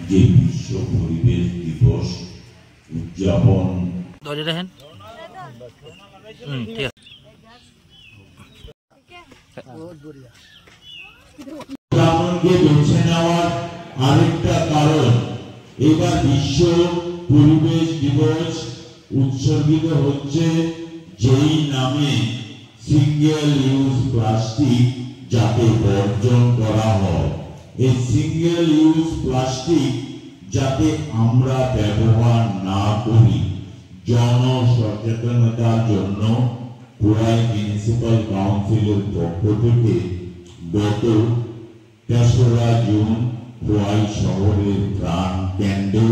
যে বিশ্ব পরিবেশ দিবস উদযাপন বেছে নেওয়ার আরেকটা কারণ, এবার বিশ্ব পরিবেশ দিবস উৎসর্গিত হচ্ছে যেই নামে সিঙ্গেল ইউজ প্লাস্টিক যাতে বর্জন করা হয়। এই সিঙ্গেল ইউজ প্লাস্টিক যাতে আমরা ব্যবহার না করি, জনসচেতনতার জন্য খোয়াই মিউনিসিপাল কাউন্সিলের পক্ষ থেকে গত ৩রা জুন খোয়াই শহরের প্রাণ কেন্দ্রে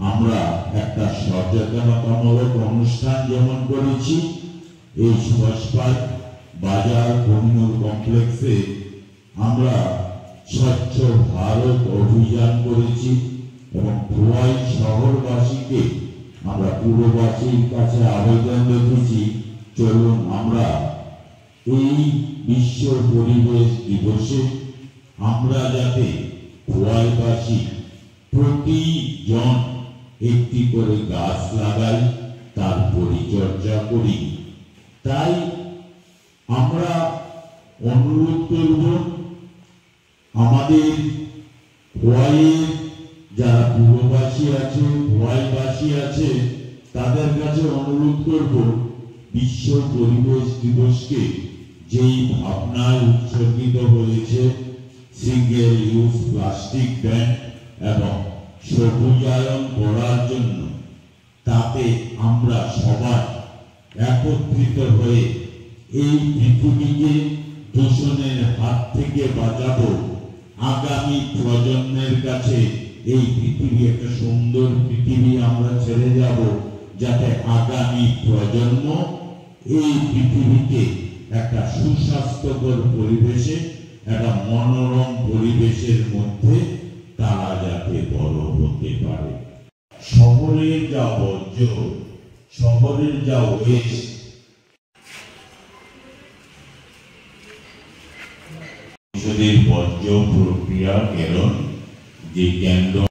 আমরা একটা সচেতনতামূলক অনুষ্ঠান যেমন করেছি। এই সুভাষপাট বাজার কোহিনুর কমপ্লেক্সে আমরা স্বচ্ছ ভারত অভিযান করেছি এবং খোয়াই শহরবাসীকে আমরা পুরবাসীর কাছে আবেদন রেখেছি, চলুন আমরা এই বিশ্ব পরিবেশ দিবসে আমরা যাতে খোয়াইবাসী প্রতিজন একটি করে গাছ লাগাই, তার পরিচর্যা করি। তাই আমরা অনুরোধ করব আমাদের খোয়াইয়ের যারা পূর্ববাসী আছে, খোয়াইবাসী আছে, তাদের কাছে অনুরোধ করব বিশ্ব পরিবেশ দিবসকে যেই ভাবনায় উৎসর্গিত হয়েছে সিঙ্গেল ইউজ প্লাস্টিক ব্যান এবং সবুজায়ন করার জন্য, তাতে আমরা সবাই একত্রিত হয়ে এই পৃথিবীকে দূষণের হাত থেকে বাঁচাবো। আগামী প্রজন্মের কাছে এই পৃথিবী একটা সুন্দর পৃথিবী আমরা ছেড়ে যাব, যাতে আগামী প্রজন্ম এই পৃথিবীকে একটা সুস্বাস্থ্যকর পরিবেশে, একটা মনোরম পরিবেশের মধ্যে তারা যাতে বড় হতে পারে। শহরের যা বর্জ্য, শহরের যা ওয়েস্ট, বর্জ্য প্রক্রিয়া কেরণ যে কেন্দ্র